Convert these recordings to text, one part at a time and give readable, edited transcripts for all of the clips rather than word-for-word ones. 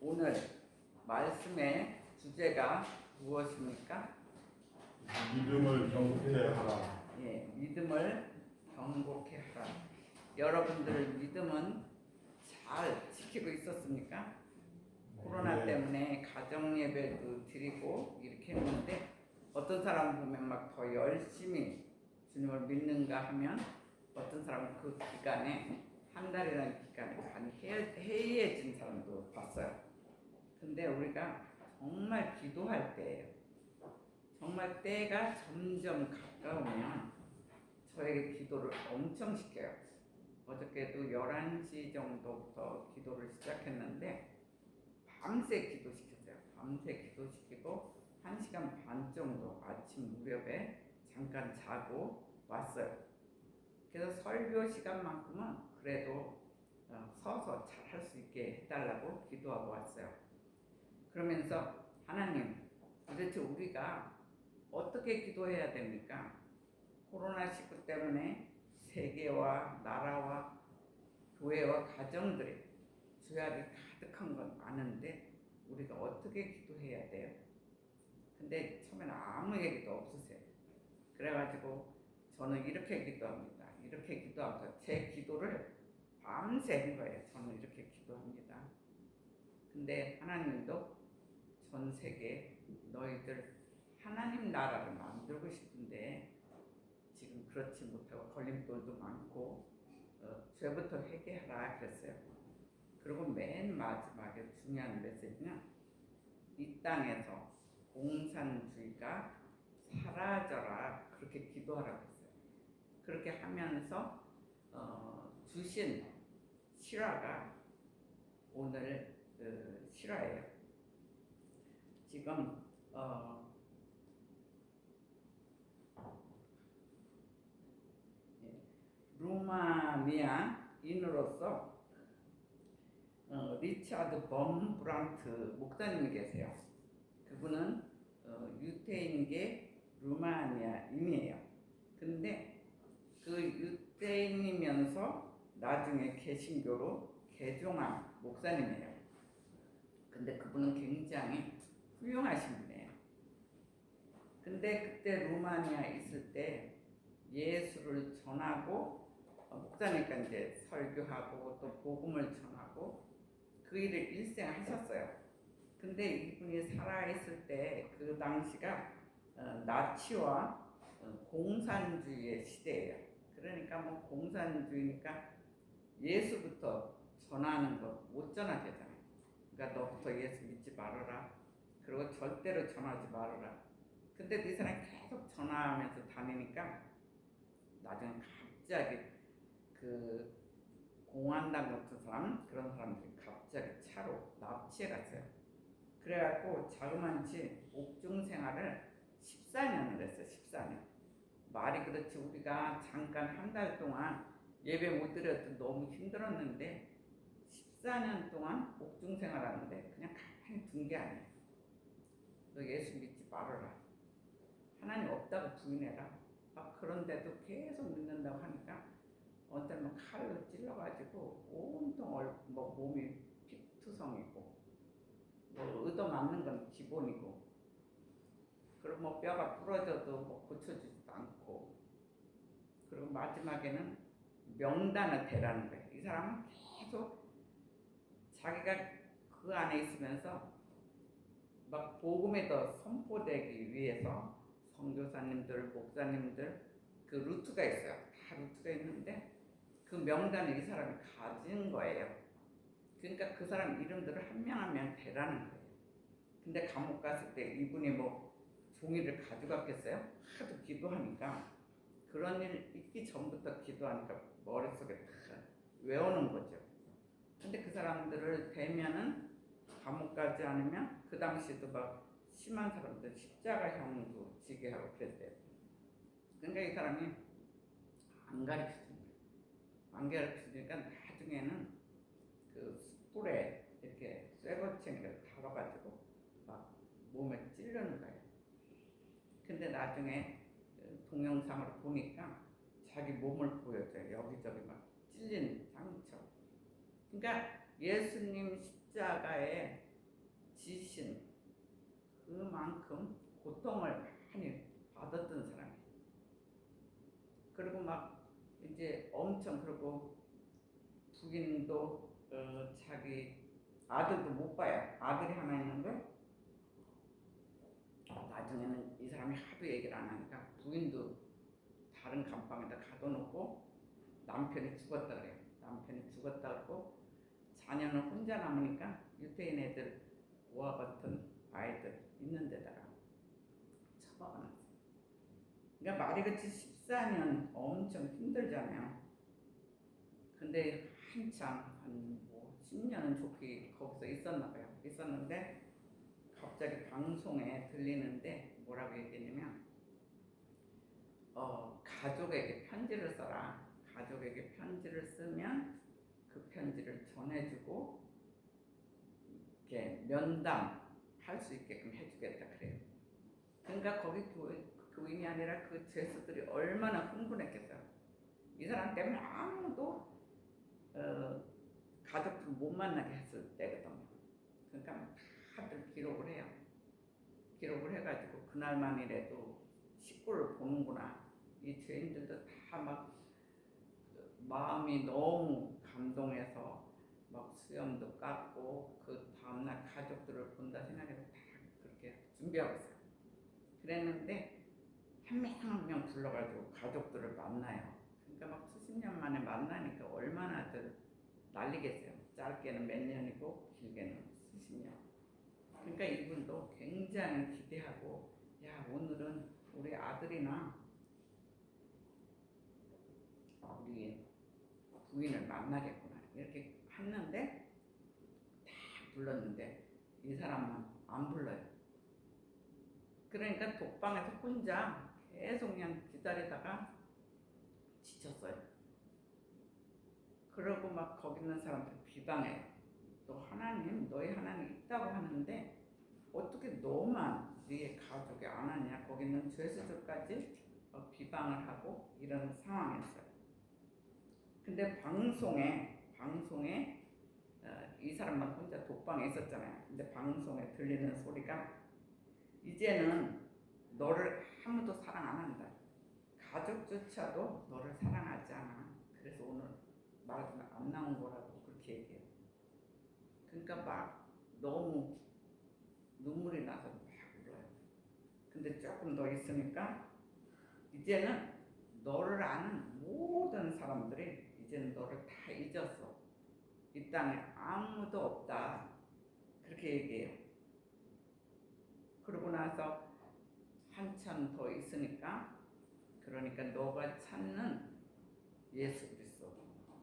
오늘 말씀의 주제가 무엇입니까? 믿음을 경고케 하라. 예, 믿음을 경고케 하라. 여러분들 믿음은 잘 지키고 있었습니까? 코로나 때문에 가정 예배도 드리고 이렇게 했는데 어떤 사람 보면 막 더 열심히 주님을 믿는가 하면 어떤 사람은 그 기간에 한 달이라는 기간에 많이 해이해진 사람도 봤어요. 근데 우리가 정말 기도할 때예요. 정말 때가 점점 가까우면 저에게 기도를 엄청 시켜요. 어저께도 11시 정도부터 기도를 시작했는데 밤새 기도시켰어요. 밤새 기도시키고 1시간 반 정도 아침 무렵에 잠깐 자고 왔어요. 그래서 설교 시간만큼은 그래도 서서 잘 할 수 있게 해달라고 기도하고 왔어요. 그러면서 하나님, 도대체 우리가 어떻게 기도해야 됩니까? 코로나19 때문에 세계와 나라와 교회와 가정들이 죄악이 가득한 건 아는데 우리가 어떻게 기도해야 돼요? 근데 처음에는 아무 얘기도 없으세요. 그래가지고 저는 이렇게 기도합니다. 이렇게 기도하면서 제 기도를 밤새 한 거예요. 저는 이렇게 기도합니다. 근데 하나님도 전 세계 너희들 하나님 나라를 만들고 싶은데 지금 그렇지 못하고 걸림돌도 많고 죄부터 회개하라 그랬어요. 그리고 맨 마지막에 중요한 메시지는 이 땅에서 공산주의가 사라져라 그렇게 기도하라고 했어요. 그렇게 하면서 주신 실화가 오늘 실화예요. 지금 루마니아인으로서 리차드 범 브란트 목사님이 계세요. 그분은 유태인계 루마니아인이에요. 근데 그 유태인이면서 나중에 개신교로 개종한 목사님이에요. 근데 그분은 굉장히 훌륭하신 분이에요. 근데 그때 루마니아에 있을 때 예수를 전하고 목사니까 이제 설교하고 또 복음을 전하고 그 일을 일생 하셨어요. 근데 이분이 살아있을 때 그 당시가 나치와 공산주의의 시대예요. 그러니까 뭐 공산주의니까 예수부터 전하는 거 못 전하겠잖아요. 그러니까 너부터 예수 믿지 말아라. 그리고 절대로 전하지 말아라. 근데 이 사람이 계속 전화하면서 다니니까 나중에 갑자기 그 공안당 같은 사람 그런 사람들이 갑자기 차로 납치해 갔어요. 그래갖고 자그만치 옥중 생활을 14년을 했어요. 14년. 말이 그렇지 우리가 잠깐 한 달 동안 예배 못 드려도 너무 힘들었는데 14년 동안 옥중 생활하는데 그냥 가만히 둔 게 아니에요. 너 예수 믿지 말아라. 하나님 없다고 부인해라. 그런데도 계속 믿는다고 하니까 어떤 때는 칼로 찔러가지고 온통 몸이 피투성이고 얻어 맞는 건 기본이고 그리고 뭐 뼈가 부러져도 고쳐지지도 않고 그리고 마지막에는 명단을 대라는 거예요. 이 사람은 계속 자기가 그 안에 있으면서 막 복음에 더 선포되기 위해서 선교사님들, 목사님들 그 루트가 있어요. 다 루트가 있는데 그 명단을 이 사람이 가진 거예요. 그러니까 그 사람 이름들을 한 명 한 명 대라는 거예요. 근데 감옥 갔을 때 이분이 뭐 종이를 가져갔겠어요? 하도 기도하니까 그런 일 있기 전부터 기도하니까 머릿속에 다 외우는 거죠. 근데 그 사람들을 대면은 감옥 가지 않으면 그 당시에도 막 심한 사람들 십자가형도 지게 하고 그랬대요. 그러니까 이 사람이 안 가르쳐준 거예요. 안 가르쳐주니까 나중에는 그 숯불에 이렇게 쇠고챙이를 달아가지고 막 몸에 찌르는 거예요. 근데 나중에 동영상을 보니까 자기 몸을 보여줘요. 여기저기 막 찔린 상처. 그러니까 예수님 십자가에 지신 그만큼 고통을 많이 받았던 사람이. 그리고 막 이제 엄청 그러고 부인도 자기 아들도 못 봐요. 아들이 하나 있는데 나중에는 이 사람이 하도 얘기를 안 하니까 부인도 다른 감방에다 가둬놓고 남편이 죽었다 그래요. 남편이 죽었다 그러고 자녀는 혼자 남으니까 유태인 애들 우와 같은 아이들 있는 데다가 처박아 놨어요. 그러니까 말이같이 14년 엄청 힘들잖아요. 근데 한참 한 뭐 10년은 좋게 거기서 있었나 봐요. 있었는데 갑자기 방송에 들리는데 뭐라고 얘기했냐면 가족에게 편지를 써라. 가족에게 편지를 쓰면 그 편지를 전해주고 이렇게 면담할 수 있게끔 해주겠다 그래요. 그러니까 거기 교인이 아니라 그 죄수들이 얼마나 흥분했겠어요. 이 사람 때문에 아무도 가족들 못 만나게 했을 때거든요. 그러니까 다들 기록을 해요. 기록을 해가지고 그날만이라도 식구를 보는구나. 이 죄인들도 다 막 마음이 너무 감동해서 막 수염도 깎고 그 다음날 가족들을 본다 생각해서 다 그렇게 준비하고 있어요. 그랬는데 한 명 한 명 불러가지고 가족들을 만나요. 그러니까 막 수십 년 만에 만나니까 얼마나들 난리겠어요. 짧게는 몇 년이고 길게는 수십 년. 그러니까 이분도 굉장히 기대하고 야 오늘은 우리 아들이나 우리 부인을 만나겠구나 이렇게 했는데 다 불렀는데 이 사람만 안 불러요. 그러니까 독방에서 혼자 계속 그냥 기다리다가 지쳤어요. 그러고 막 거기 있는 사람들 비방해요. 또 하나님, 너희 하나님 있다고 하는데 어떻게 너만 네 가족이 안 하냐? 거기 있는 죄수들까지 비방을 하고 이런 상황이었어요. 근데 방송에 이 사람만 혼자 독방에 있었잖아요. 근데 방송에 들리는 소리가 이제는 너를 아무도 사랑 안 한다. 가족조차도 너를 사랑하지 않아. 그래서 오늘 말도 안 나온 거라고 그렇게 얘기해요. 그러니까 막 너무 눈물이 나서 막 울어요. 근데 조금 더 있으니까 이제는 너를 아는 모든 사람들이 이제는 너를 다 잊었어. 이 땅에 아무도 없다. 그렇게 얘기해요. 그러고 나서 한참 더 있으니까 그러니까 너가 찾는 예수 그리스도,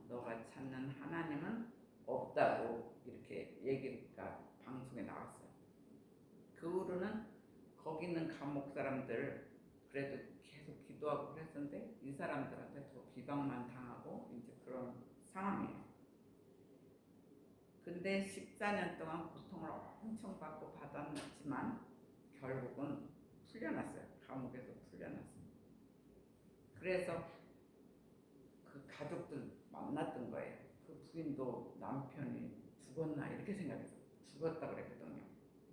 너가 찾는 하나님은 없다고 이렇게 얘기가 방송에 나왔어요. 그 후로는 거기 있는 감옥 사람들 그래도 계속 기도하고 그랬었는데 이 사람들한테 더 비방만 당하고 이제 그런 상황이에요. 근데 14년 동안 고통을 엄청 받고 받았지만 결국은 풀려났어요. 감옥에서 풀려났어요. 그래서 그 가족들 만났던 거예요. 그 부인도 남편이 죽었나 이렇게 생각해서 죽었다 그랬거든요.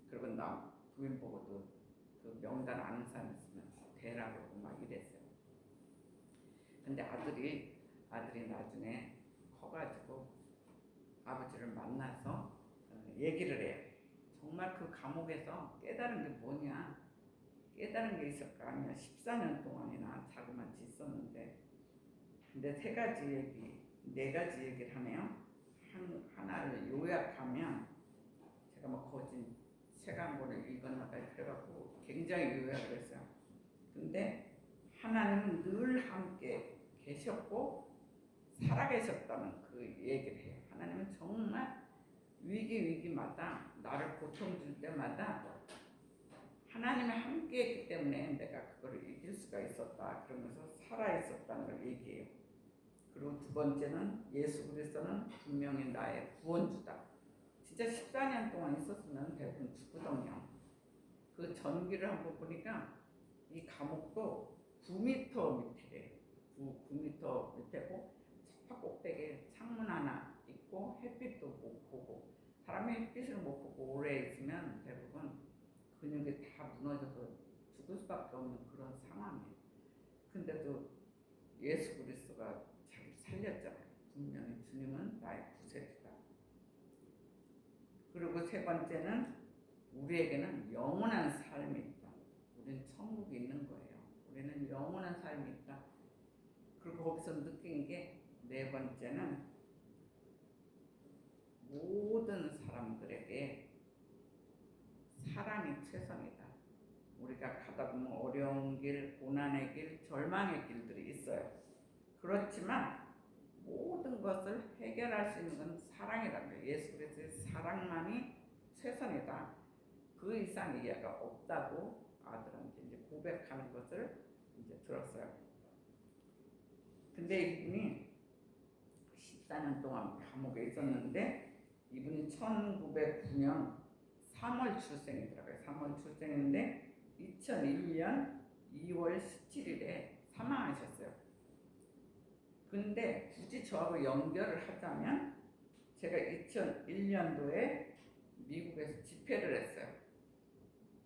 그리고 부인 보고도 그 명단 아는 사람 있으면 대라고 막 이랬어요. 근데 아들이 나중에 커가지고 아버지를 만나서 얘기를 해요. 정말 그 감옥에서 깨달은 게 뭐냐? 깨달은 게 있을까? 아니면 14년 동안이나 자그마치 있었는데 근데 네 가지 얘기를 하네요. 하나를 요약하면 제가 뭐 거진 책 한 권을 읽었나봐요. 그래갖고 굉장히 요약을 했어요. 근데 하나님은 늘 함께 계셨고 살아계셨다는 그 얘기를 해요. 하나님은 정말 위기마다 나를 고통 줄 때마다 하나님이 함께 했기 때문에 내가 그거를 이길 수가 있었다. 그러면서 살아있었다는 걸 얘기해요. 그리고 두 번째는 예수 그리스도는 분명히 나의 구원주다. 진짜 14년 동안 있었으면 대부분 죽거든요. 그 전기를 한번 보니까 이 감옥도 9m 밑이래요. 9m 밑이고 저 꼭대기에 창문 하나 있고 햇빛도 못 보고 사람이 햇빛을 못 보고 오래 있으면 대부분 근육이 다 무너져서 죽을 수밖에 없는 그런 상황이에요. 근데도 예수 그리스도가 자기를 살렸잖아요. 분명히 주님은 나의 구세주다. 그리고 세 번째는 우리에게는 영원한 삶이 있다. 우리는 천국이 있는 거예요. 우리는 영원한 삶이 있다. 그리고 거기서 느낀 게 네 번째는 모든 사람들에게 사랑이 최선이다. 우리가 가다 보면 어려운 길, 고난의 길, 절망의 길들이 있어요. 그렇지만 모든 것을 해결할 수 있는 건 사랑이라는 거예요. 예수 그리스도의 사랑만이 최선이다. 그 이상 이해가 없다고 아들한테 이제 고백하는 것을 이제 들었어요. 근데 이분이 14년 동안 감옥에 있었는데 이분이 1909년 3월 출생이더라고요. 3월 출생인데 2001년 2월 17일에 사망하셨어요. 근데 굳이 저하고 연결을 하자면 제가 2001년도에 미국에서 집회를 했어요.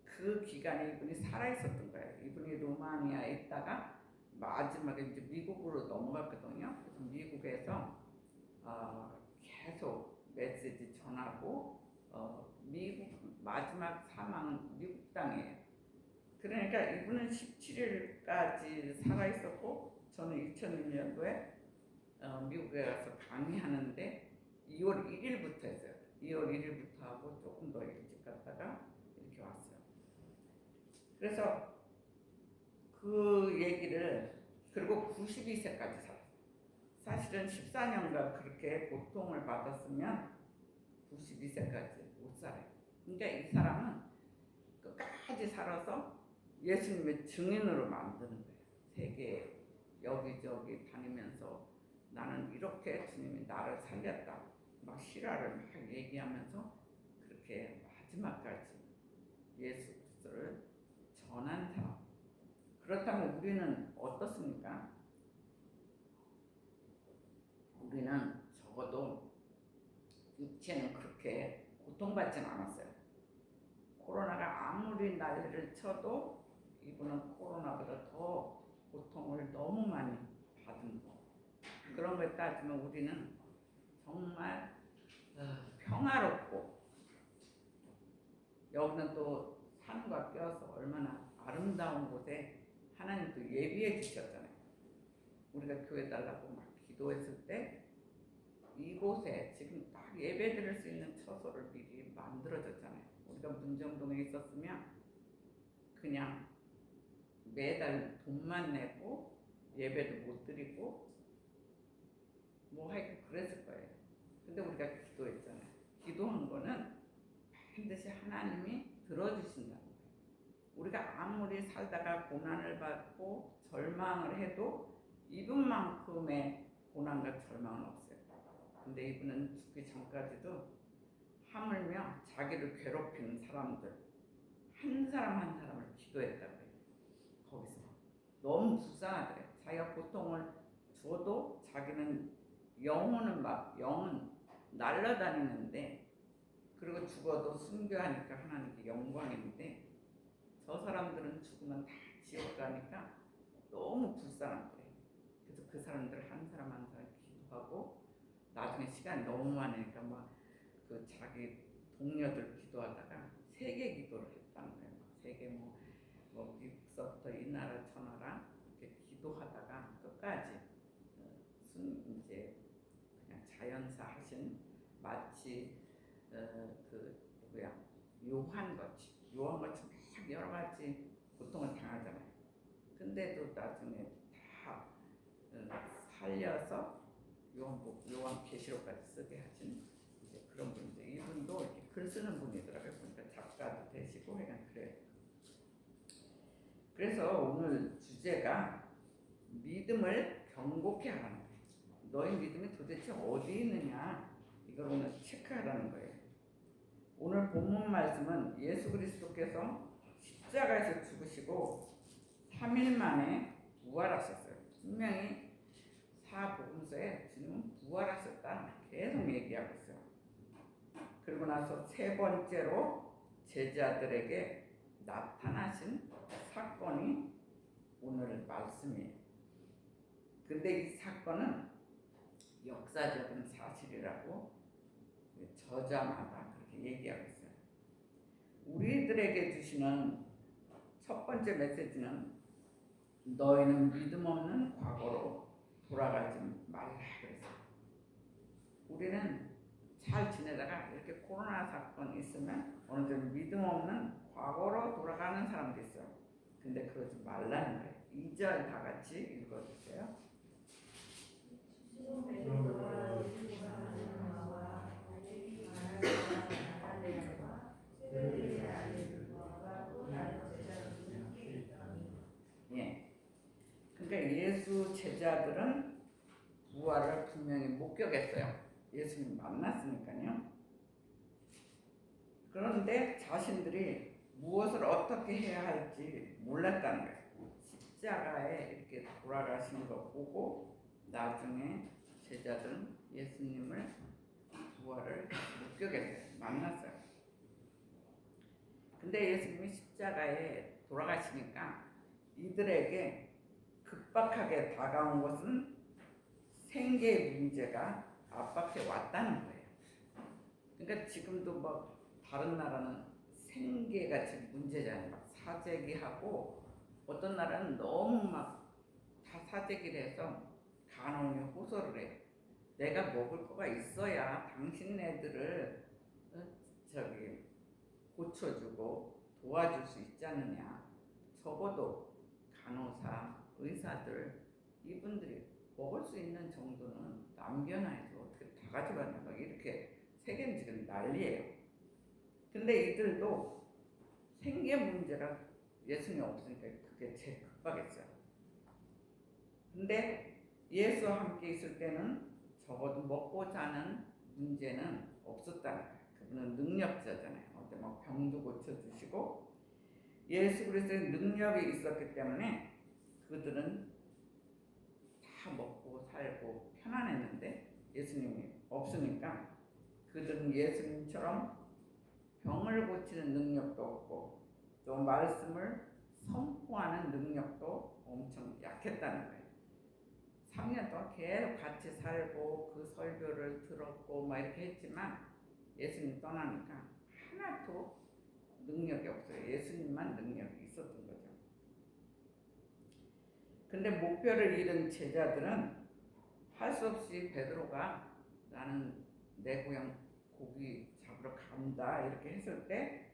그 기간에 이분이 살아있었던 거예요. 이분이 루마니아에 있다가 마지막에 이제 미국으로 넘어갔거든요. 그래서 미국에서 계속 메시지 전하고 미국 마지막 사망 미국 땅이에요. 그러니까 이분은 17일까지 살아있었고 저는 2001년도에 미국에 가서 강의하는데 2월 1일부터 했어요. 2월 1일부터 하고 조금 더 일찍 갔다가 이렇게 왔어요. 그래서 그 얘기를 그리고 92세까지 살았어요. 사실은 14년간 그렇게 고통을 받았으면 92세까지 못 살아요. 그러니까 이 사람은 끝까지 살아서 예수님의 증인으로 만드는 거예요. 세계 여기저기 다니면서 나는 이렇게 주님이 나를 살렸다. 막 실화를 막 얘기하면서 그렇게 마지막까지 예수 그리스도를 전한 사람. 그렇다면 우리는 어떻습니까? 우리는 적어도 육체는 그렇게 고통받지는 않았어요. 코로나가 아무리 난리를 쳐도 이분은 코로나보다 더 고통을 너무 많이 받은 거. 그런 걸 따지면 우리는 정말 평화롭고 여기는 또 산과 껴서 얼마나 아름다운 곳에 하나님 또 예비해 주셨잖아요. 우리가 교회 달라고 막 기도했을 때 이곳에 지금 딱 예배 드릴 수 있는 처소를 미리 만들어줬잖아요. 우리가 문정동에 있었으면 그냥 매달 돈만 내고 예배도 못 드리고 뭐 하여튼 그랬을 거예요. 근데 우리가 기도했잖아요. 기도한 거는 반드시 하나님이 들어주신다는 거예요. 우리가 아무리 살다가 고난을 받고 절망을 해도 이분만큼의 고난과 절망은 없어요. 근데 이분은 죽기 전까지도 하물며 자기를 괴롭히는 사람들 한 사람 한 사람을 기도했다고 해요. 거기서 너무 불쌍하더래요. 자기가 고통을 줘도 자기는 영은 날아다니는데 그리고 죽어도 순교하니까 하나님께 영광인데 저 사람들은 죽으면 다 지옥 가니까 너무 불쌍한 거예요. 그래서 그 사람들 한 사람 한 사람 기도하고 나중에 시간이 너무 많으니까 막 그 자기 동료들 기도하다가 세계 기도를 했다는 거예요. 세계 뭐 미국서부터 이 나라 저 나라 이렇게 기도하다가 끝까지 이제 그냥 자연사 하신 마치 그 누구야 요한같이 막 여러 가지 고통을 당하잖아요. 근데도 나중에 다 살려서 요한 계시록까지 쓰게 하신 이제 그런 분인데 이분도 이렇게 글 쓰는 분이더라고요. 그러니까 작가도 되시고 그냥 그래요. 그래서 오늘 주제가 믿음을 경고케 하라는 거예요. 너희 믿음이 도대체 어디 있느냐 이걸 오늘 체크하라는 거예요. 오늘 본문 말씀은 예수 그리스도께서 십자가에서 죽으시고 3일 만에 부활하셨어요. 분명히 사복음서에 주님은 부활하셨다 계속 얘기하고 있어요. 그리고 그리고 나서 세 번째로 제자들에게 나타나신 사건이 오늘 말씀이에요. 근데 이 사건은 역사적인 사실이라고 저자마다 그렇게 얘기하고 있어요. 우리들에게 주시는 첫 번째 메시지는 너희는 믿음 없는 과거로 돌아가지 말라 그랬어요. 우리는 잘 지내다가 이렇게 코로나 사건이 있으면 어느 정도 믿음 없는 과거로 돌아가는 사람도 있어요. 근데 그러지 말라는 거예요. 2절 다 같이 읽어주세요. 예. 그러니까 예수 제자들은 부활을 분명히 목격했어요. 예수님 만났으니까요. 그런데 자신들이 무엇을 어떻게 해야 할지 몰랐다는 거예요. 십자가에 이렇게 돌아가신 거 보고 나중에 제자들은 예수님을 부활을 목격했어요. 만났어요. 근데 예수님이 십자가에 돌아가시니까 이들에게 급박하게 다가온 것은 생계 문제가 압박해 왔다는 거예요. 그러니까 지금도 뭐 다른 나라는 생계가 지금 문제잖아요. 막 사재기하고 어떤 나라는 너무 막 다 사재기를 해서 간호인이 호소를 해. 내가 먹을 거가 있어야 당신네들을 저기 고쳐주고 도와줄 수 있지 않느냐. 적어도 간호사, 의사들 이분들이 먹을 수 있는 정도는 남겨놔야지 어떻게 다 가져가냐 막 이렇게 세계는 지금 난리예요. 근데 이들도 생계 문제라 예수님이 없으니까 그게 제일 급박했어요. 근데 예수와 함께 있을 때는 적어도 먹고 자는 문제는 없었다는 거예요. 그분은 능력자잖아요. 어때 막 병도 고쳐주시고 예수 그리스도의 능력이 있었기 때문에 그들은 다 먹고 살고 편안했는데 예수님이 없으니까 그들은 예수님처럼 병을 고치는 능력도 없고 또 말씀을 선포하는 능력도 엄청 약했다는 거예요. 3년 동안 계속 같이 살고 그 설교를 들었고 막 이렇게 했지만 예수님 떠나니까 하나도 능력이 없어요. 예수님만 능력이 있었던 거죠. 근데 목표를 잃은 제자들은 할 수 없이 베드로가 나는 내 고향 고기 잡으러 간다 이렇게 했을 때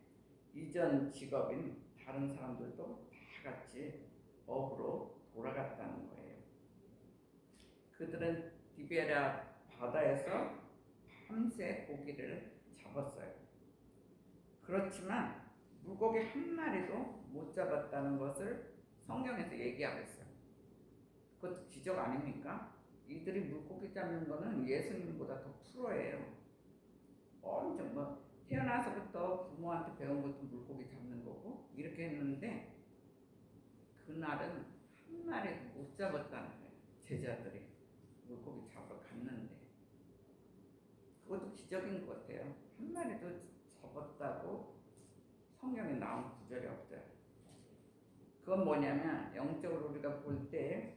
이전 직업인 다른 사람들도 다 같이 업으로 돌아갔다는 거예요. 그들은 디베랴 바다에서 밤새 고기를 잡았어요. 그렇지만 물고기 한 마리도 못 잡았다는 것을 성경에서 얘기하고 있어요. 그것도 기적 아닙니까? 이들이 물고기 잡는 거는 예수님보다 더 프로예요. 엄청 뭐 태어나서부터 부모한테 배운 것도 물고기 잡는 거고 이렇게 했는데 그날은 한 마리도 못 잡았다는 거예요. 제자들이 물고기 잡으러 갔는데 그것도 기적인 것 같아요. 한 마리도 잡았다고 성경에 나온 구절이 없어요. 그건 뭐냐면 영적으로 우리가 볼 때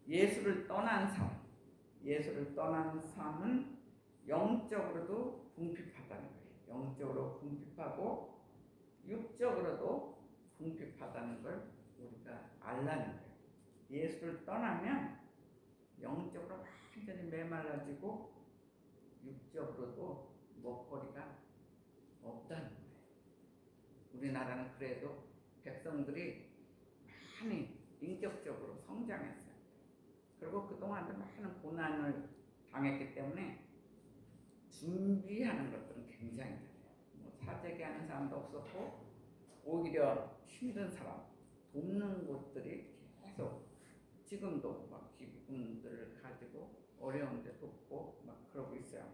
예수를 떠난 삶, 예수를 떠난 삶은 영적으로도 궁핍하다는 거예요. 영적으로 궁핍하고 육적으로도 궁핍하다는 걸 우리가 알라는 거예요. 예수를 떠나면 영적으로 완전히 메말라지고 육적으로도 먹거리가 없다는 거예요. 우리나라는 그래도 백성들이 많이 인격적으로 성장했어요. 그리고 그동안도 많은 고난을 당했기 때문에 준비하는 것들은 굉장히 잘해요. 뭐 사재기 하는 사람도 없었고 오히려 힘든 사람 돕는 곳들이 계속 지금도 막 기쁨들을 가지고 어려운데 돕고 막 그러고 있어요.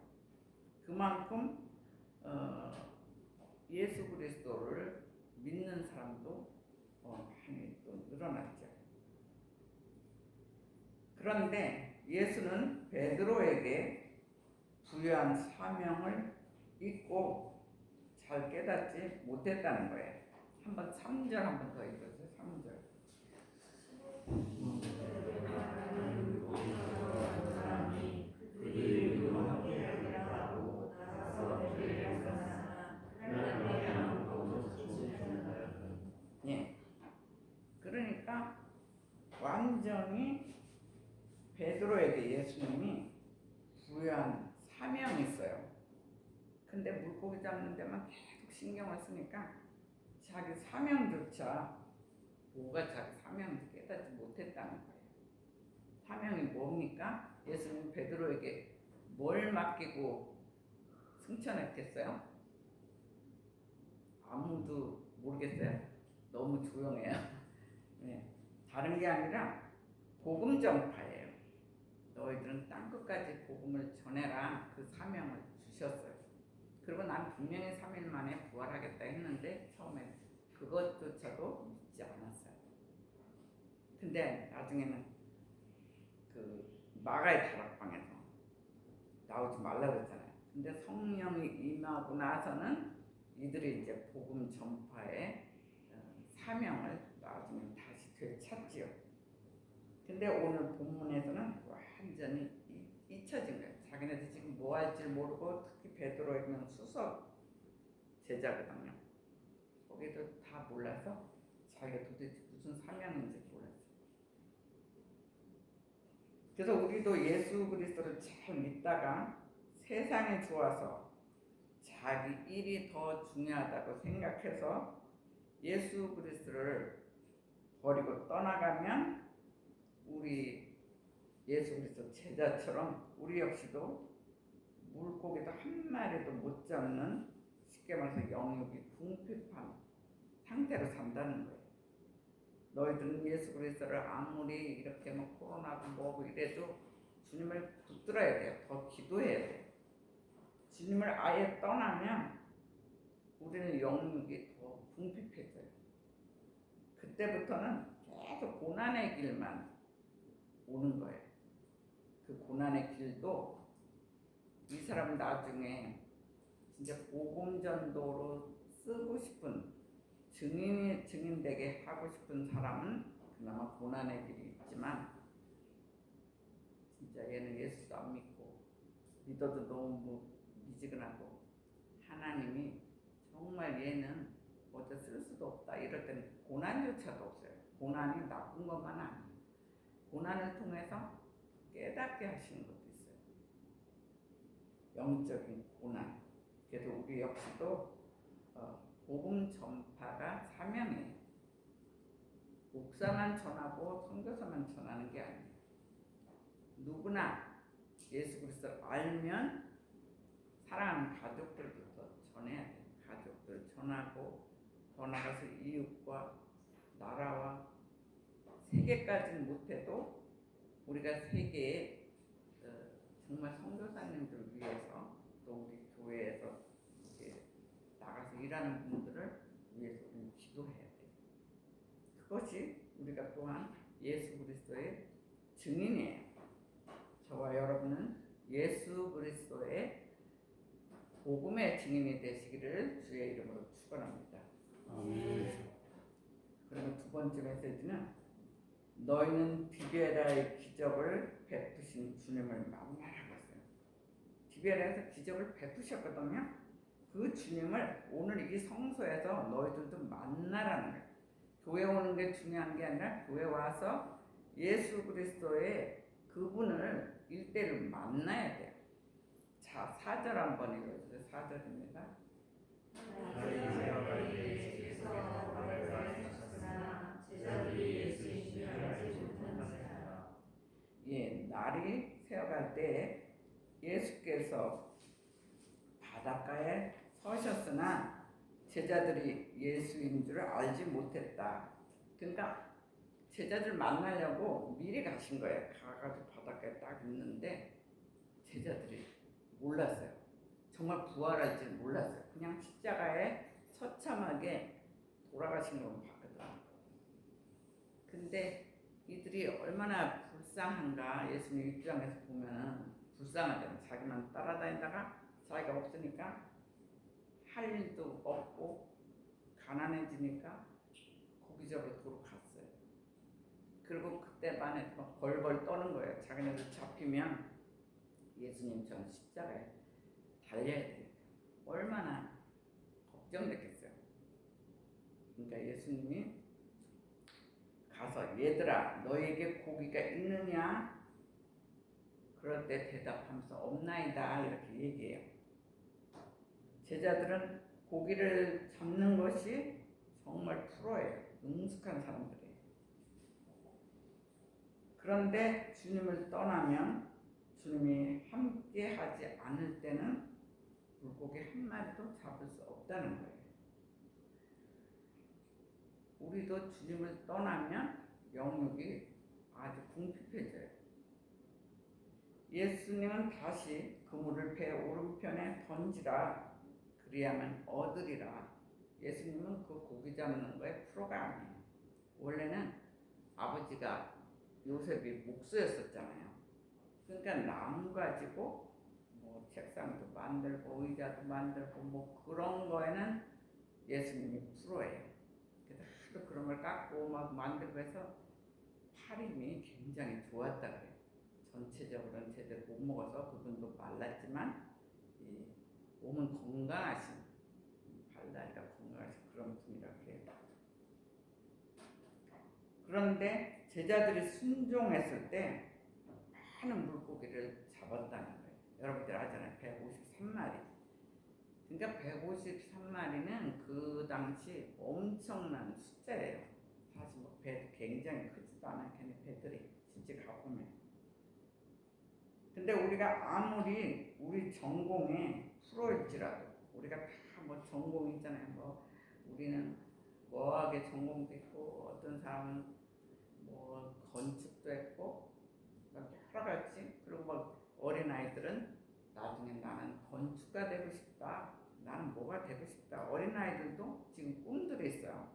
그만큼 예수 그리스도를 믿는 사람도 많이 또 늘어났죠. 그런데 예수는 베드로에게 부여한 사명을 잊고 잘 깨닫지 못했다는 거예요. 한번 3절 한번 더 읽어주세요. 3절. 예. 그러니까 완전히 베드로에게 예수님이 부여한 사명이 있어요. 근데 물고기 잡는 데만 계속 신경을 쓰니까 자기 사명조차 뭐가 자기 사명인지 깨닫지 못했다는 거예요. 사명이 뭡니까? 예수님 베드로에게 뭘 맡기고 승천했겠어요? 아무도 모르겠어요. 너무 조용해요. 네. 다른 게 아니라 복음 전파예요. 너희들은 땅끝까지 복음을 전해라. 그 사명을 주셨어요. 그리고 난 분명히 3일 만에 부활하겠다 했는데 처음에 그것조차도 믿지 않았어요. 근데 나중에는 그 마가의 다락방에서 나오지 말라 그랬잖아요. 근데 성령이 임하고 나서는 이들이 이제 복음 전파의 사명을 나중에 다시 되찾지요. 근데 오늘 본문에서는 완전히 잊혀진 거예요. 자기네들 지금 뭐 할지 모르고 특히 베드로에게는 수석 제자거든요. 거기도 다 몰라서 자기가 도대체 무슨 사명인지 몰랐어요. 그래서 우리도 예수 그리스도를 잘 믿다가 세상에 좋아서 자기 일이 더 중요하다고 생각해서 예수 그리스도를 버리고 떠나가면 우리 예수 그리스도 제자처럼 우리 역시도 물고기도 한 마리도 못 잡는 쉽게 말해서 영육이 궁핍한 상태로 산다는 거예요. 너희들은 예수 그리스도를 아무리 이렇게 뭐 코로나고 뭐고 이래도 주님을 붙들어야 돼요. 더 기도해야 돼요. 주님을 아예 떠나면 우리는 영육이 더 궁핍해져요. 그때부터는 계속 고난의 길만 오는 거예요. 그 고난의 길도 이 사람은 나중에 진짜 복음 전도로 쓰고 싶은 증인 되게 하고 싶은 사람은 그나마 고난의 길이 있지만 진짜 얘는 예수도 안 믿고 믿어도 너무 미지근하고 하나님이 정말 얘는 어디 쓸 수도 없다 이럴 때는 고난조차도 없어요. 고난이 나쁜 것만 아니에요. 고난을 통해서 깨닫게 하시는 것도 있어요. 영적인 고난. 그래서 우리 역시도 복음 전파가 사명이에요. 목사만 전하고 선교사만 전하는 게 아니에요. 누구나 예수 그리스도를 알면 사랑하는 가족들부터 전해야 돼요. 가족들 전하고 더 나아가서 이웃과 나라와 세계까지는 못해도 우리가 세계에 정말 선교사님들 위해서 또 우리 교회에서 이렇게 나가서 일하는 분들을 위해서 우리는 기도해야 돼요. 그것이 우리가 또한 예수 그리스도의 증인이에요. 저와 여러분은 예수 그리스도의 복음의 증인이 되시기를 주의 이름으로 축원합니다. 아멘. 그리고 두 번째 메시지는 너희는 디베라의 기적을 베푸신 주님을 만나라고 했어요. 디베라에서 기적을 베푸셨거든요. 그 주님을 오늘 이 성소에서 너희들도 만나라는 거예요. 교회 오는 게 중요한 게 아니라 교회 와서 예수 그리스도의 그분을 일대를 만나야 돼요. 자, 4절 한번 읽어주세요. 4절입니다. 예, 날이 새어갈 때 예수께서 바닷가에 서셨으나 제자들이 예수인 줄 알지 못했다. 그러니까 제자들 만나려고 미리 가신 거예요. 가가지고 바닷가에 딱 있는데 제자들이 몰랐어요. 정말 부활할 줄 몰랐어요. 그냥 십자가에 처참하게 돌아가신 걸 봤거든요. 근데 이들이 얼마나 불쌍한가. 예수님 입장에서 보면은 불쌍하잖아요. 자기만 따라다니다가 자기가 없으니까 할 일도 없고 가난해지니까 고기잡으러 도로 갔어요. 그리고 그때만 해도 막 벌벌 떠는 거예요. 자기네들 잡히면 예수님처럼 십자가에 달려야 되니까 얼마나 걱정됐겠어요. 그러니까 예수님이 가서 얘들아 너에게 고기가 있느냐? 그럴 때 대답하면서 없나이다 이렇게 얘기해요. 제자들은 고기를 잡는 것이 정말 프로예요. 능숙한 사람들이에요. 그런데 주님을 떠나면 주님이 함께 하지 않을 때는 물고기 한 마리도 잡을 수 없다는 거예요. 우리도 주님을 떠나면 영역이 아주 궁핍해져요. 예수님은 다시 그물을 배 오른편에 던지라 그리하면 얻으리라. 예수님은 그 고기 잡는 거에 프로가 아니에요. 원래는 아버지가 요셉이 목수였었잖아요. 그러니까 나무 가지고 뭐 책상도 만들고 의자도 만들고 뭐 그런 거에는 예수님이 프로예요. 그래서 하도 그런 걸 깎고 막 만들고 해서 팔힘이 굉장히 좋았다 그래요. 전체적으로는 제대로 못 먹어서 그분도 말랐지만 이 몸은 건강하신 발다리가 건강하신 그런 분이라고 해요. 그런데 제자들이 순종했을 때 많은 물고기를 잡았다는 거예요. 여러분들 아잖아요. 153마리. 그러니까 153마리는 그 당시 엄청난 숫자예요. 사실 뭐 배도 굉장히 크지도 않아요. 걔네 배들이 실제 가보면. 근데 우리가 아무리 우리 전공에 프로일지라도 우리가 다 뭐 전공이 있잖아요. 뭐 우리는 어학의 전공도 있고 어떤 사람은 뭐 건축도 했고 여러 가지. 그리고 뭐 어린 아이들은 나중에 나는 건축가 되고 싶다. 나는 뭐가 되고 싶다. 어린 아이들도 지금 꿈들이 있어요.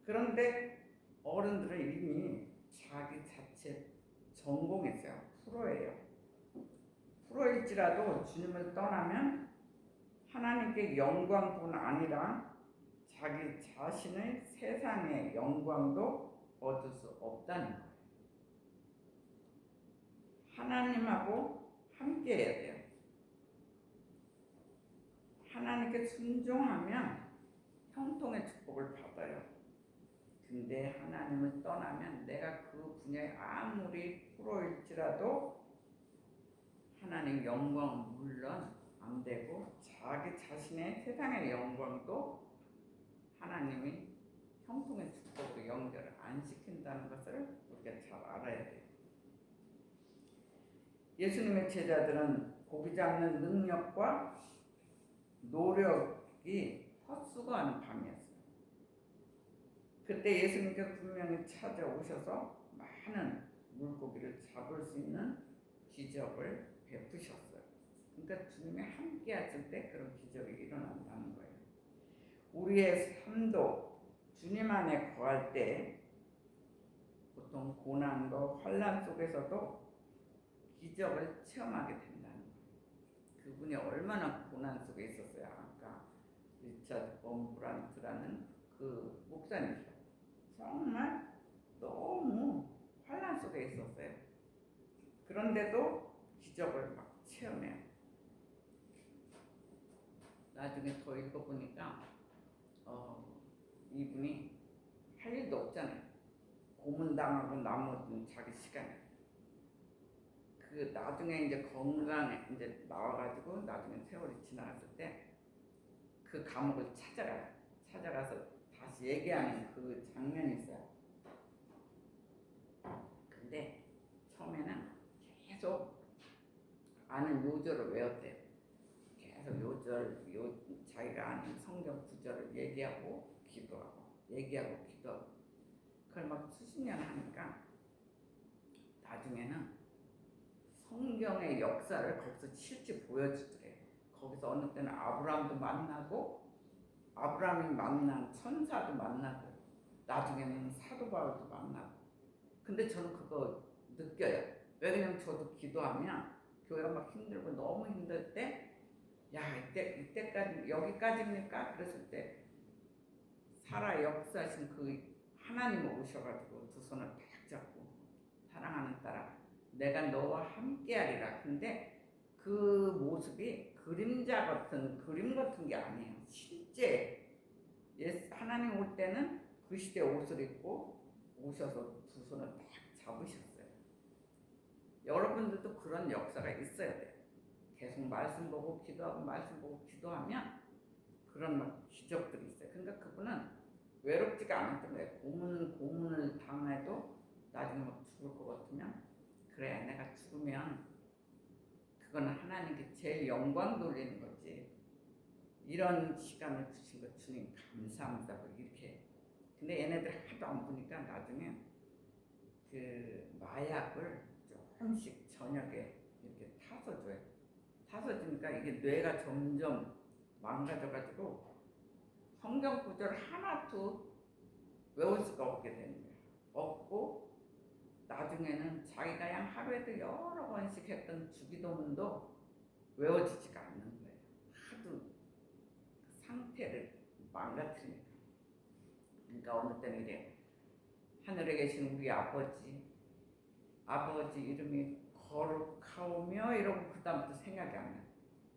그런데 어른들은 이미 자기 자체 전공했어요. 프로예요. 프로일지라도 주님을 떠나면 하나님께 영광뿐 아니라 자기 자신의 세상의 영광도 얻을 수 없다는 거예요. 하나님하고 함께 해야 돼요. 하나님께 순종하면 형통의 축복을 받아요. 근데 하나님을 떠나면 내가 그 분야에 아무리 프로일지라도 하나님 영광 물론 안 되고 자기 자신의 세상의 영광도 하나님이 형통의 축복으로 연결을 안 시킨다는 것을 우리가 잘 알아야 돼요. 예수님의 제자들은 고기 잡는 능력과 노력이 헛수고하는 밤이었어요. 그때 예수님께서 분명히 찾아오셔서 많은 물고기를 잡을 수 있는 기적을 베푸셨어요. 그러니까 주님이 함께 하실 때 그런 기적이 일어난다는 거예요. 우리의 삶도 주님 안에 거할 때 보통 고난과 환난 속에서도 기적을 체험하게 된다는 거예요. 그분이 얼마나 고난 속에 있었어요. 아까 리차드 범브란트라는 그 목사님이죠. 정말 너무 환난 속에 있었어요. 그런데도 기적을 막 체험해요. 나중에 더 읽어보니까 이분이 할 일도 없잖아요. 고문당하고 나머지는 자기 시간에. 그 나중에 이제 건강에 이제 나와가지고 나중에 세월이 지나갔을 때 그 감옥을 찾아가요. 찾아가서 다시 얘기하는 그 장면이 있어요. 근데 처음에는 계속 아는 요절을 외웠대요. 계속 요절, 자기가 아는 성경 구절을 얘기하고 기도하고 얘기하고 기도하고 그걸 막 수십 년 하니까 나중에는 성경의 역사를 거기서 실제 보여주더래요. 거기서 어느 때는 아브라함도 만나고 아브라함이 만난 천사도 만나고 나중에는 사도 바울도 만나고. 근데 저는 그거 느껴요. 왜냐면 저도 기도하면 교회가 막 힘들고 너무 힘들 때 야, 이때까지 여기까지입니까? 그랬을 때 살아 역사하신 그 하나님 오셔가지고 두 손을 딱 잡고 사랑하는 딸아 내가 너와 함께하리라. 근데 그 모습이 그림자 같은 그림 같은 게 아니에요. 실제 하나님 올 때는 그 시대 옷을 입고 오셔서 두 손을 딱 잡으셨어요. 여러분들도 그런 역사가 있어야 돼요. 계속 말씀 보고 기도하고 말씀 보고 기도하면 그런 기적들이 있어요. 그러니까 그분은 외롭지가 않았던 거예요. 고문을 당해도 나중에 막 죽을 것 같으면 그래 내가 죽으면 그거는 하나님께 제일 영광 돌리는 거지. 이런 시간을 주신 거 주님 감사합니다. 이렇게. 근데 얘네들 하도 안 보니까 나중에 그 마약을 조금씩 저녁에 이렇게 타서 줘요. 타서 주니까 이게 뇌가 점점 망가져가지고 성경 구절 하나도 외울 수가 없게 되는 거예요. 없고 나중에는 자기가 그냥 하루에도 여러 번씩 했던 주기도문도 외워지지가 않는 거예요. 하도 그 상태를 망가뜨리니까. 그러니까 어느 때는 이래 하늘에 계신 우리 아버지 이름이 거룩하오며 이러고 그 다음부터 생각이 안 나요.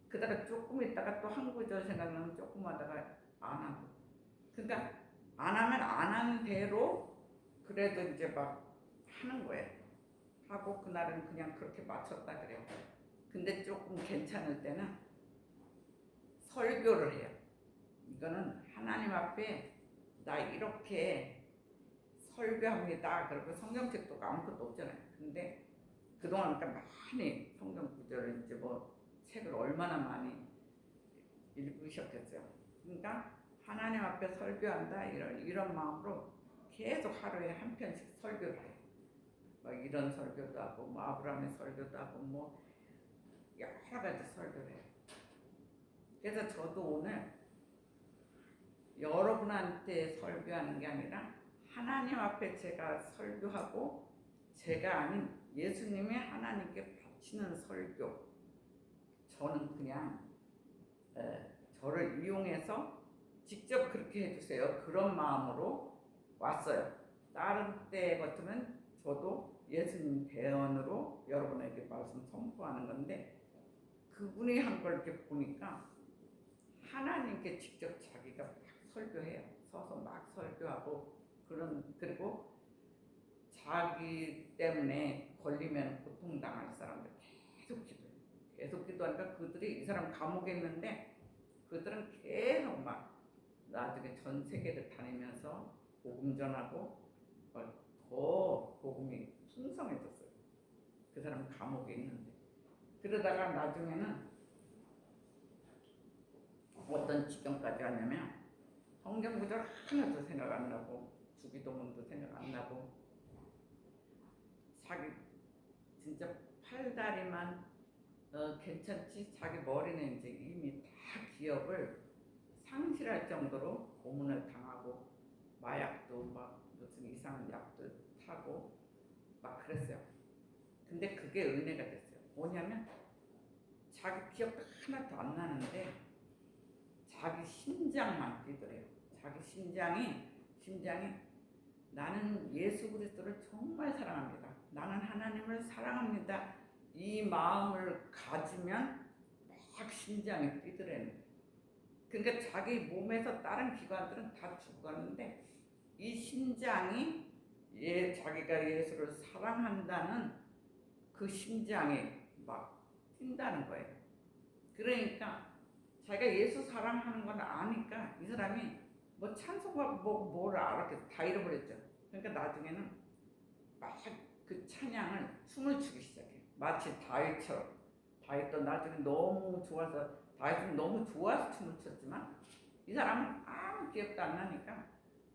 그다가 조금 있다가 또 한 구절 생각나면 조금 하다가 안 하고. 그러니까 안 하면 안 하는 대로 그래도 이제 막 하는 거예요. 하고 그날은 그냥 그렇게 맞췄다 그래요. 근데 조금 괜찮을 때는 설교를 해요. 이거는 하나님 앞에 나 이렇게 설교합니다. 그리고 성경책도 아무것도 없잖아요. 근데 그동안 그러니까 많이 성경 구절을 이제 뭐 책을 얼마나 많이 읽으셨겠어요. 그러니까 하나님 앞에 설교한다 이런 마음으로 계속 하루에 한 편씩 설교를 해요. 막 이런 설교도 하고 뭐 아브라함의 설교도 하고 뭐 여러 가지 설교를 해요. 그래서 저도 오늘 여러분한테 설교하는 게 아니라 하나님 앞에 제가 설교하고 제가 아닌 예수님이 하나님께 바치는 설교. 저는 그냥 저를 이용해서 직접 그렇게 해주세요. 그런 마음으로 왔어요. 다른 때 같으면 저도 예수님 대언으로 여러분에게 말씀 선포하는 건데 그분이 한 걸 이렇게 보니까 하나님께 직접 자기가 막 설교해요. 서서 막 설교하고 그리고 자기 때문에 걸리면 고통당할 사람들 계속 기도해요. 계속 기도하니까 그들이 이 사람 감옥에 있는데 그들은 계속 막 나중에 전 세계를 다니면서 복음 전하고 더 복음이 풍성해졌어요. 그 사람 감옥에 있는데 그러다가 나중에는 어떤 지경까지 왔냐면 성경 구절 하나도 생각 안 나고 주기도문도 생각 안 나고 자기 진짜 팔다리만 괜찮지 자기 머리는 이제 이미 다 기억을 상실할 정도로 고문을 당하고 마약도 막 무슨 이상한 약도 타고 막 그랬어요. 근데 그게 은혜가 됐어요. 뭐냐면 자기 기억도 하나도 안 나는데 자기 심장만 뛰더래요. 자기 심장이 나는 예수 그리스도를 정말 사랑합니다. 나는 하나님을 사랑합니다. 이 마음을 가지면 막 심장이 뛰더래요. 그러니까 자기 몸에서 다른 기관들은 다 죽었는데 이 심장이 자기가 예수를 사랑한다는 그 심장이 막 뛴다는 거예요. 그러니까 자기가 예수 사랑하는 건 아니까 이 사람이 뭐 찬송가 뭘 알았겠어. 다 잃어버렸죠. 그러니까 나중에는 막 그 찬양을 춤을 추기 시작해요. 마치 다윗처럼. 다윗도 나중에 너무 좋아서 다윗은 너무 좋아서 춤을 췄지만 이 사람은 아무 기억도 안 나니까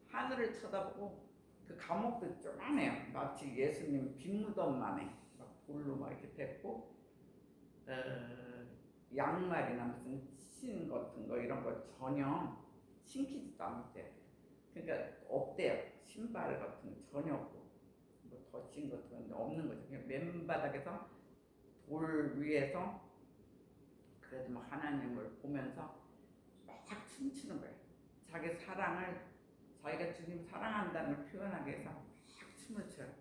하늘을 쳐다보고 그 감옥도 쪼만해요. 마치 예수님 빈무덤만 해. 막 돌로 막 이렇게 됐고 양말이나 무슨 신 같은 거 이런 거 전혀 신기지도 않대. 그러니까 없대요. 신발 같은 거 전혀 없고 뭐 덧신 같은 건 없는 거죠. 그냥 맨바닥에서 돌 위에서 그래도 뭐 하나님을 보면서 하면서 막 춤추는 거예요. 자기 사랑을, 자기가 주님 사랑한다는 걸 표현하기 위해서 막 춤을 춰요.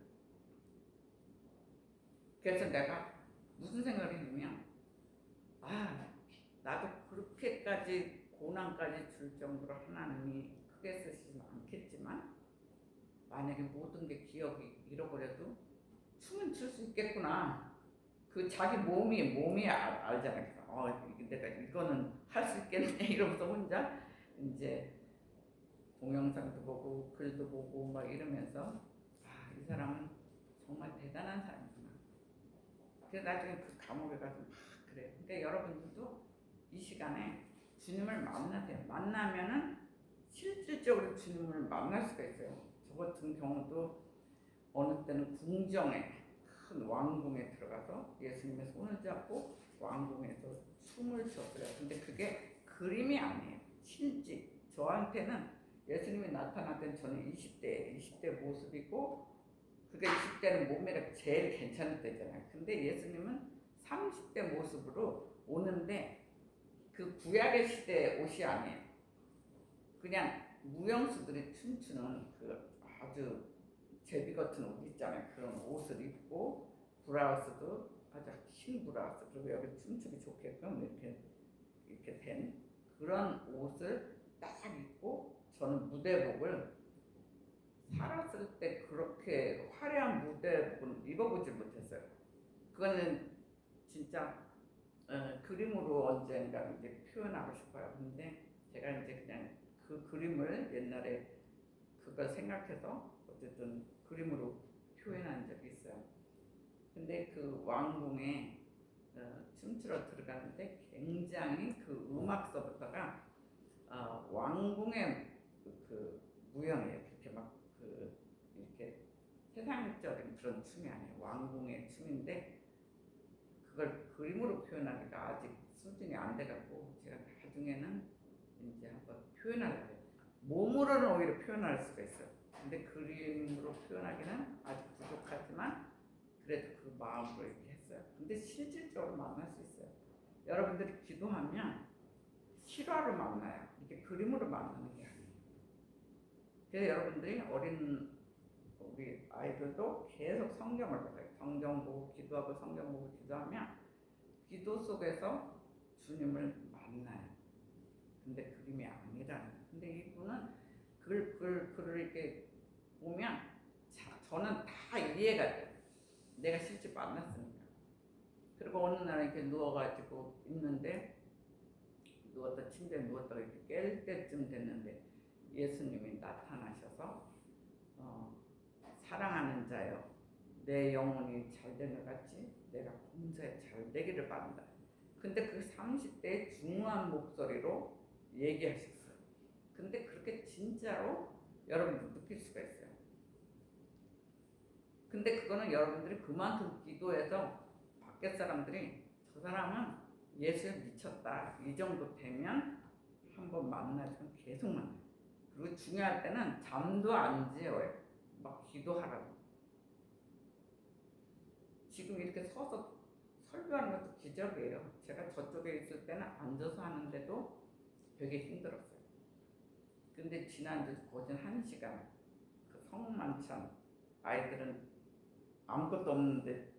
그래서 내가 무슨 생각을 했냐면, 나도 그렇게까지 고난까지 줄 정도로 하나님이 크게 쓰시진 않겠지만, 만약에 모든 게 기억이 잃어버려도 춤은 출 수 있겠구나. 그 자기 몸이 알잖아요. 내가 이거는 할 수 있겠네 이러면서 혼자 이제 동영상도 보고 글도 보고 막 이러면서 이 사람은 정말 대단한 사람이구나. 그래서 나중에 그 감옥에 가서 막 그래요. 근데 여러분들도 이 시간에 주님을 만나세요. 만나면은 실질적으로 주님을 만날 수가 있어요. 저 같은 경우도 어느 때는 궁정에 큰 왕궁에 들어가서 예수님의 손을 잡고 왕궁에서 춤을 췄어요. 근데 그게 그림이 아니에요. 실제 저한테는 예수님이 나타날 때는 저는 20대 모습이고, 그게 20대는 몸매가 제일 괜찮을 때잖아요. 근데 예수님은 30대 모습으로 오는데 그 구약의 시대 옷이 아니에요. 그냥 무용수들이 춤추는 그 아주 제비 같은 옷 있잖아요. 그런 옷을 입고 브라우스도 아주 흰 브라우스, 그리고 여기 춤추기 좋게끔 이렇게 된 그런 옷을 딱 입고, 저는 무대복을 살았을 때 그렇게 화려한 무대복은 입어보지 못했어요. 그거는 진짜 그림으로 언젠가 이제 표현하고 싶어요. 근데 제가 이제 그냥 그 그림을 옛날에 그걸 생각해서 어쨌든 그림으로 표현한 적이 있어요. 근데 그 왕궁에 춤추러 들어가는데 굉장히 그 음악서부터가 왕궁의 그 무용이에요. 그렇게 막 이렇게 세상적인 그런 춤이 아니에요. 왕궁의 춤인데 그걸 그림으로 표현하기가 아직 수준이 안 돼갖고 제가 나중에는 이제 한번 표현하려고 해요. 몸으로는 오히려 표현할 수가 있어요. 근데 그림으로 표현하기는 아직 부족하지만 그래도 그 마음으로 이렇게 했어요. 근데 실질적으로 만날 수 있어요. 여러분들이 기도하면 실화로 만나요. 이렇게 그림으로 만나는 게 아니에요. 그래서 여러분들이 우리 아이들도 계속 성경을 보세요. 성경 보고 기도하고 성경 보고 기도하면 기도 속에서 주님을 만나요. 근데 그림이 아니라는. 근데 이분은 글을 이렇게 보면 저는 다 이해가 돼요. 내가 실제 만났으니까. 그리고 어느 날 이렇게 누워가지고 있는데, 침대에 누웠다가 이렇게 깰 때쯤 됐는데 예수님이 나타나셔서 사랑하는 자여, 내 영혼이 잘된 것 같이 내가 범사에 잘 되기를 바란다. 근데 그 30대의 중후한 목소리로 얘기하셨어요. 근데 그렇게 진짜로 여러분들 느낄 수가 있어요. 근데 그거는 여러분들이 그만큼 기도해서 밖에 사람들이 저 사람은 예수에 미쳤다 이 정도 되면 한번 만나주면 계속 만나요. 그리고 중요할 때는 잠도 안 재워요. 막 기도하라고. 지금 이렇게 서서 설교하는 것도 기적이에요. 제가 저쪽에 있을 때는 앉아서 하는데도 되게 힘들었어요. 근데 지난주 거진 1시간 그 성만찬, 아이들은 아무것도 없는데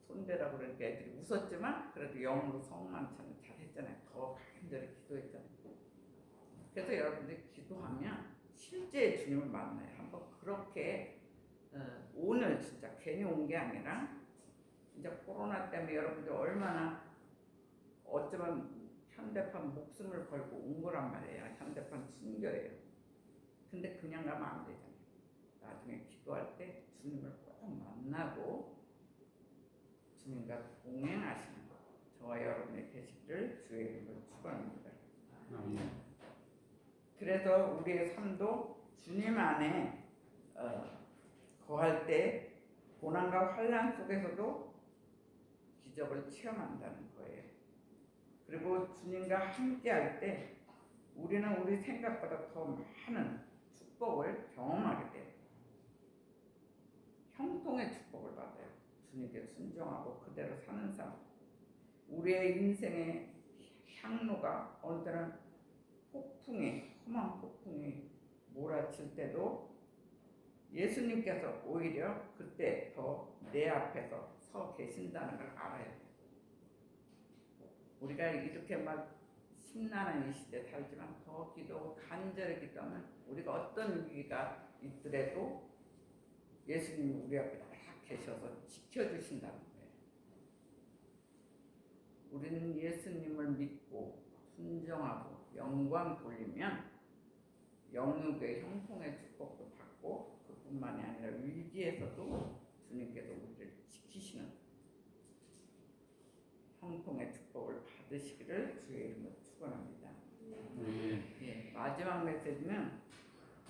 손대라고 그러니까 애들이 웃었지만 그래도 영으로 성만찬을 잘 했잖아요. 더 간절히 기도했잖아요. 그래서 여러분들이 기도하면 실제 주님을 만나요. 한번 그렇게 오늘 진짜 괜히 온 게 아니라 진짜 코로나 때문에 여러분들 얼마나 어쩌면 현대판 목숨을 걸고 온 거란 말이에요. 현대판 순교예요. 근데 그냥 가면 안 되잖아요. 나중에 기도할 때 주님을 꼭 만나고 주님과 동행하시는 것, 저와 여러분의 되시기를 주의 이름으로 축원합니다. 그래서 우리의 삶도 주님 안에 거할 때 고난과 환난 속에서도 기적을 체험한다는 거예요. 그리고 주님과 함께 할 때 우리는 우리 생각보다 더 많은 축복을 경험하게 돼요. 형통의 축복을 받아요. 주님께 순종하고 그대로 사는 삶. 우리의 인생의 향로가 어느 때는 험한 폭풍이 몰아칠 때도 예수님께서 오히려 그때 더 내 앞에서 서 계신다는 걸 알아야 돼요. 우리가 이렇게 막 심란한 이 시대에 살지만 더 기도하고 간절히 기도하면 우리가 어떤 위기가 있더라도 예수님이 우리 앞에 딱 계셔서 지켜주신다는 거예요. 우리는 예수님을 믿고 순종하고 영광 돌리면 영육의 형통의 축복도 받고 그뿐만이 아니라 위기에서도 주님께서 우리를 지키시는 형통의 축복을 받으시기를 주의 이름으로 축원합니다. 예, 마지막 메시지는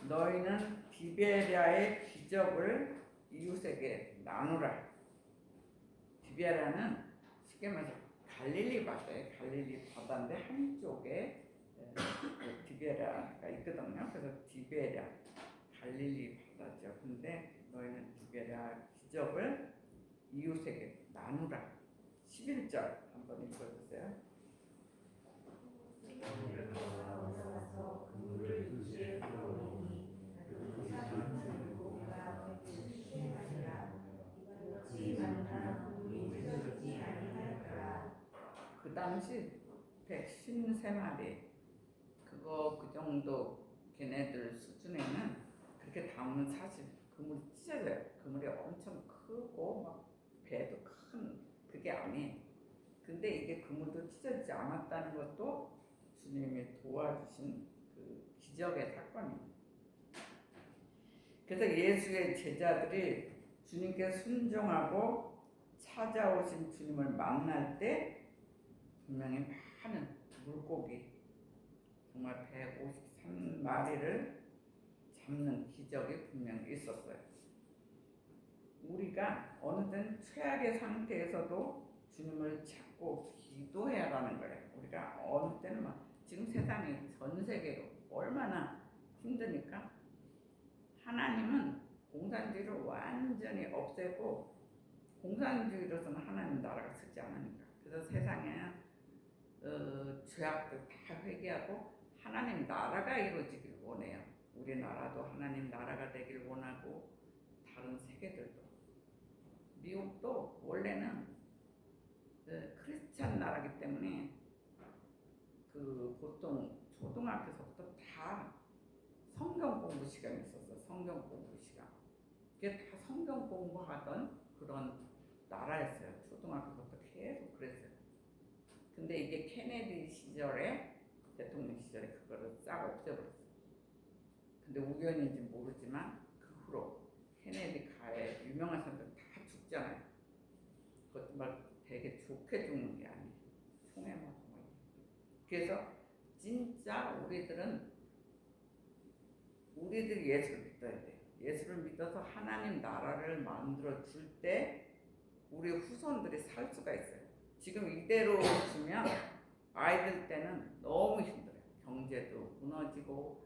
너희는 디베랴의 기적을 이웃에게 나누라. 디베랴는 쉽게 말해서 갈릴리 바다에 갈릴리 바다인데 한쪽에 디베랴가 있거든요. 그래서 디베랴 갈릴리 바다죠. 근데 너희는 디베랴 기적을 이웃에게 나누라. 11절 한번 읽어주세요. 그 당시 153마리 그거 그 정도 걔네들 수준에는 그렇게 담으면 사실 그물이 찢어져요. 그물이 엄청 크고 막 배도 큰 그게 아니에요. 근데 이게 그물도 찢어지지 않았다는 것도 주님이 도와주신 그 기적의 사건입니다. 그래서 예수의 제자들이 주님께 순종하고 찾아오신 주님을 만날 때 분명히 많은 물고기 정말 153마리를 잡는 기적이 분명히 있었어요. 우리가 어느 땐 최악의 상태에서도 주님을 찾고 기도해야 하는 거예요. 우리가 어느 때는 막 지금 세상이 전 세계로 얼마나 힘드니까 하나님은 공산주의를 완전히 없애고 공산주의로서는 하나님 나라가 서지 않으니까 그래서 세상에 죄악들 다 회개하고 하나님 나라가 이루어지길 원해요. 우리나라도 하나님 나라가 되길 원하고 다른 세계들도 미국도 원래는 크리스찬 나라기 때문에 그 보통 초등학교서부터 다 성경 공부 시간이 있었어. 성경 공부 시간. 그게 다 성경 공부하던 그런 나라였어요. 초등학교부터 계속 그랬어요. 근데 이게 케네디 시절에 대통령 시절에 그거를 싹 없애버렸어요. 근데 우연인지 모르지만 그 후로 케네디 가에 유명한 사람들 다 죽잖아요. 그것도 막 되게 좋게 죽는 게 아니에요. 총에 맞고. 그래서 진짜 우리들이 예수를 믿어야 돼요. 예수를 믿어서 하나님 나라를 만들어 줄 때 우리 후손들이 살 수가 있어요. 지금 이대로 두면 아이들 때는 너무 힘들어요. 경제도 무너지고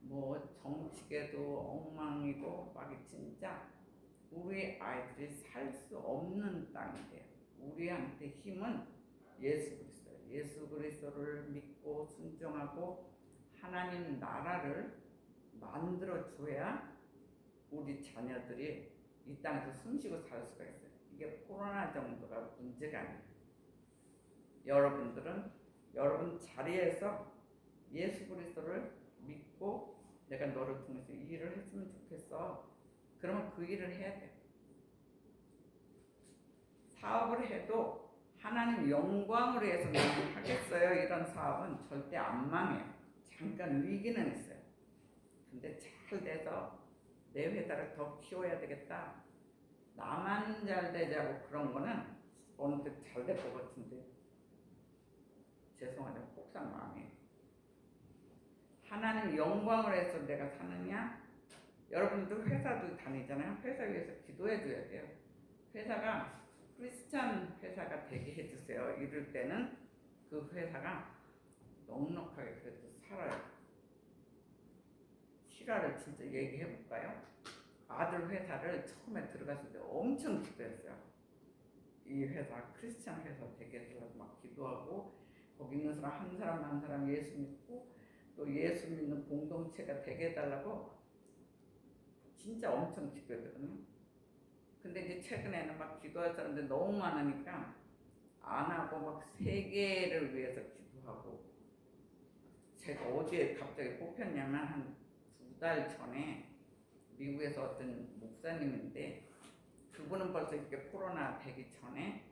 뭐 정치계도 엉망이고 막 진짜 우리 아이들이 살 수 없는 땅이에요. 우리한테 힘은 예수 그리스도예요. 예수 그리스도를 믿고 순종하고 하나님 나라를 만들어 줘야 우리 자녀들이 이 땅에서 숨쉬고 살 수가 있어요. 이게 코로나 정도가 문제가 아니에요. 여러분들은 여러분 자리에서 예수 그리스도를 믿고 내가 너를 통해서 이 일을 했으면 좋겠어. 그러면 그 일을 해야 돼. 사업을 해도 하나님 영광을 위해서 나는 하겠어요. 이런 사업은 절대 안 망해요. 잠깐 위기는 있어요. 근데 잘 돼서 내 회사를 더 키워야 되겠다. 나만 잘 되자고 그런 거는 어느 때 잘 될 것 같은데 죄송하지만 폭삭 망해요. 하나님 영광을 해서 내가 사느냐? 여러분도 회사도 다니잖아요. 회사 위해서 기도해 줘야 돼요. 회사가 크리스찬 회사가 되게 해주세요. 이럴 때는 그 회사가 넉넉하게 그래도 살아요. 실화를 진짜 얘기해 볼까요? 아들 회사를 처음에 들어갔을 때 엄청 기도했어요. 이 회사 크리스찬 회사 되게 해달라고 막 기도하고 거기 있는 사람 한 사람 예수 믿고 또 예수 믿는 공동체가 되게 해달라고 진짜 엄청 기도했거든요. 근데 이제 최근에는 막 기도할 사람들 너무 많으니까 안 하고 막 세계를 위해서 기도하고 제가 어디에 갑자기 뽑혔냐면 한 2달 전에 미국에서 어떤 목사님인데 그분은 벌써 이렇게 코로나 되기 전에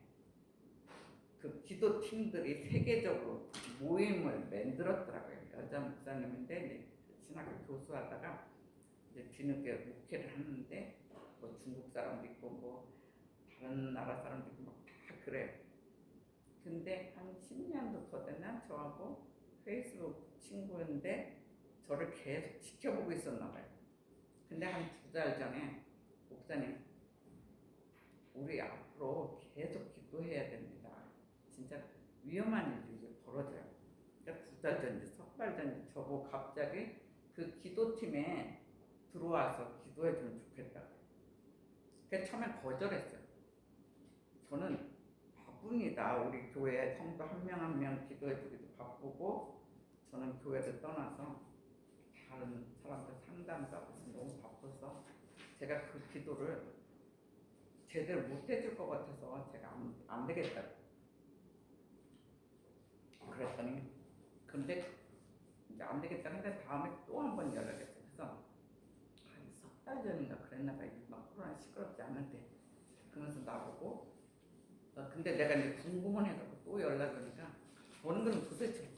그 기도 팀들이 세계적으로 모임을 만들었더라고요. 여자 목사님인데 이제 신학교 교수하다가 이제 뒤늦게 목회를 하는데 뭐 중국 사람도 있고 뭐 다른 나라 사람도 있고 막 다 그래요. 근데 한 10년도 더 되나 저하고 페이스북 친구인데 저를 계속 지켜보고 있었나 봐요. 근데 한 2달 전에 목사님 우리 앞으로 계속 기도해야 됩니다. 진짜 위험한 일이 이제 벌어져요. 그러니까 2달 전인지 3달 전인지 저보고 갑자기 그 기도팀에 들어와서 기도해주면 좋겠다. 그래서 처음엔 거절했어요. 저는 바쁩니다. 우리 교회 성도 한 명 한 명 기도해주기도 바쁘고 저는 교회를 떠나서 다른 사람들 상담도 하고 너무 바빠서 제가 그 기도를 제대로 못 해줄 것 같아서 제가 안 되겠다. 그랬더니 근데 이제 안 되겠다 근데 다음에 또 한 번 연락했어요. 그래서 한 3달 전인가 그랬나 봐요. 막 코로나 시끄럽지 않은데 그러면서 나보고 근데 내가 이제 궁금은 해가지고 또 연락 오니까 저는 그럼 도대체